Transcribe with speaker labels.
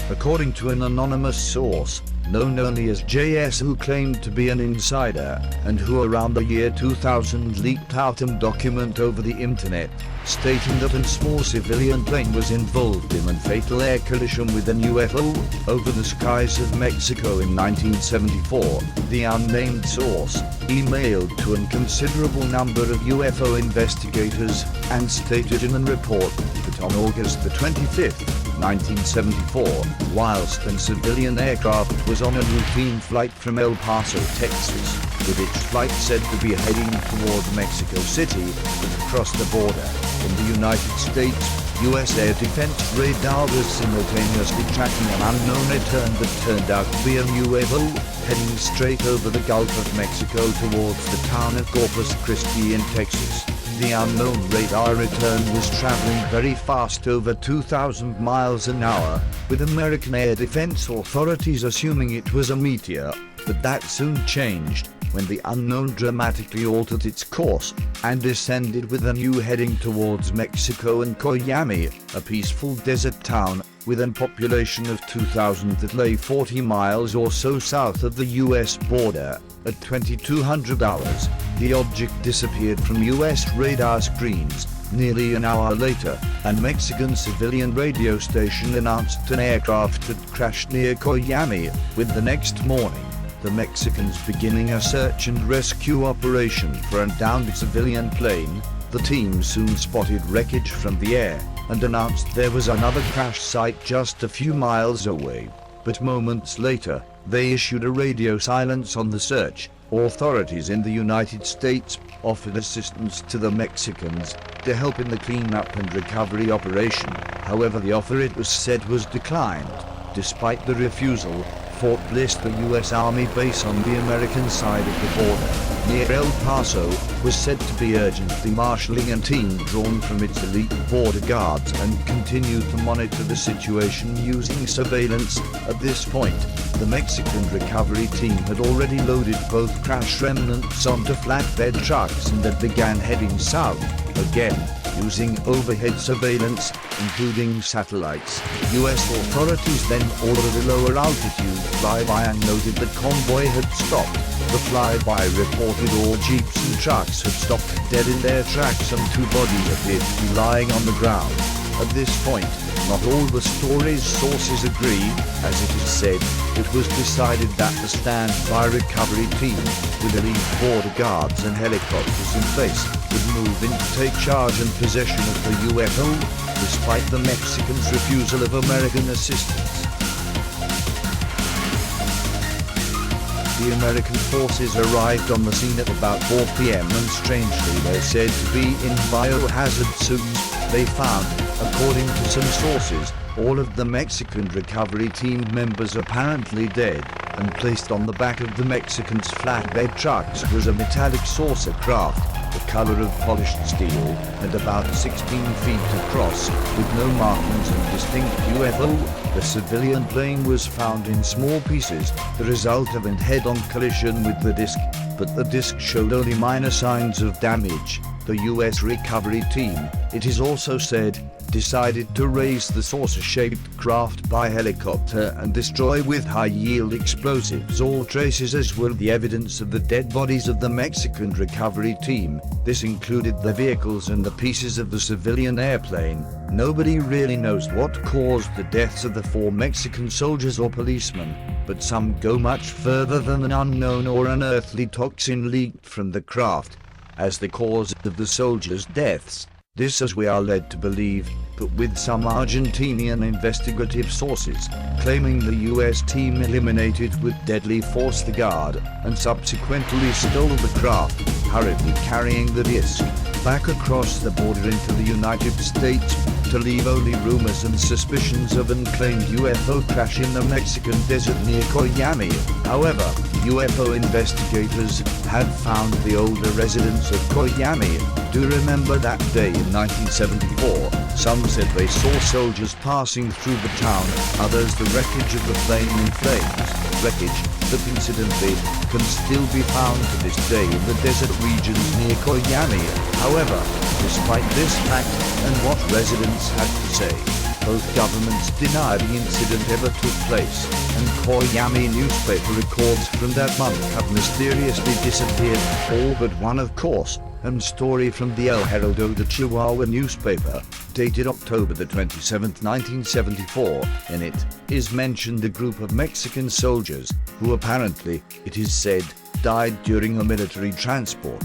Speaker 1: According to an anonymous source, known only as JS, who claimed to be an insider, and who around the year 2000 leaked out a document over the internet, stating that a small civilian plane was involved in a fatal air collision with an UFO over the skies of Mexico in 1974. The unnamed source emailed to a considerable number of UFO investigators and stated in a report that on August the 25th, 1974, whilst a civilian aircraft was on a routine flight from El Paso, Texas, with its flight said to be heading toward Mexico City, but across the border. In the United States, U.S. air defense radar was simultaneously tracking an unknown return that turned out to be a UFO, heading straight over the Gulf of Mexico towards the town of Corpus Christi in Texas. The unknown radar return was traveling very fast, over 2,000 miles an hour, with American air defense authorities assuming it was a meteor, but that soon changed when the unknown dramatically altered its course and descended with a new heading towards Mexico and Coyame, a peaceful desert town with a population of 2,000 that lay 40 miles or so south of the US border. At 2200 hours, the object disappeared from US radar screens. Nearly an hour later, a Mexican civilian radio station announced an aircraft had crashed near Coyame, with the next morning, the Mexicans beginning a search and rescue operation for a downed civilian plane. The team soon spotted wreckage from the air and announced there was another crash site just a few miles away. But moments later, they issued a radio silence on the search. Authorities in the United States offered assistance to the Mexicans to help in the cleanup and recovery operation. However, the offer, it was said, was declined. Despite the refusal, Fort Bliss, the U.S. Army base on the American side of the border, near El Paso, was said to be urgently marshalling a team drawn from its elite border guards and continued to monitor the situation using surveillance. At this point, the Mexican recovery team had already loaded both crash remnants onto flatbed trucks and had began heading south, again, using overhead surveillance, including satellites. U.S. authorities then ordered a lower altitude flyby and noted the convoy had stopped. The flyby reported all jeeps and trucks had stopped dead in their tracks and 2 bodies appeared to be lying on the ground. At this point, not all the story's sources agree. As it is said, it was decided that the standby recovery team, with elite border guards and helicopters in place, would move in to take charge and possession of the UFO, despite the Mexicans' refusal of American assistance. The American forces arrived on the scene at about 4 p.m. and strangely they're said to be in biohazard suits. They found, according to some sources, all of the Mexican recovery team members apparently dead, and placed on the back of the Mexicans' flatbed trucks was a metallic saucer craft, the color of polished steel, and about 16 feet across, with no markings and distinct UFO. The civilian plane was found in small pieces, the result of a head-on collision with the disc, but the disc showed only minor signs of damage. The U.S. recovery team, it is also said, decided to raise the saucer-shaped craft by helicopter and destroy with high-yield explosives all traces as well the evidence of the dead bodies of the Mexican recovery team. This included the vehicles and the pieces of the civilian airplane. Nobody really knows what caused the deaths of the 4 Mexican soldiers or policemen, but some go much further than an unknown or unearthly toxin leaked from the craft as the cause of the soldiers' deaths. This, as we are led to believe, but with some Argentinian investigative sources claiming the U.S. team eliminated with deadly force the guard and subsequently stole the craft, hurriedly carrying the disc back across the border into the United States to leave only rumors and suspicions of an unclaimed UFO crash in the Mexican desert near Coyame. However, UFO investigators had found the older residents of Coyame. Do remember that day in 1974, Some said they saw soldiers passing through the town, others the wreckage of the plane in flames, wreckage that incidentally can still be found to this day in the desert regions near Coyame. However, despite this fact and what residents had to say, both governments deny the incident ever took place, and Coyame newspaper records from that month have mysteriously disappeared, all but one of course, and story from the El Heraldo de Chihuahua newspaper, dated October the 27th, 1974. In it is mentioned a group of Mexican soldiers who apparently, it is said, died during a military transport.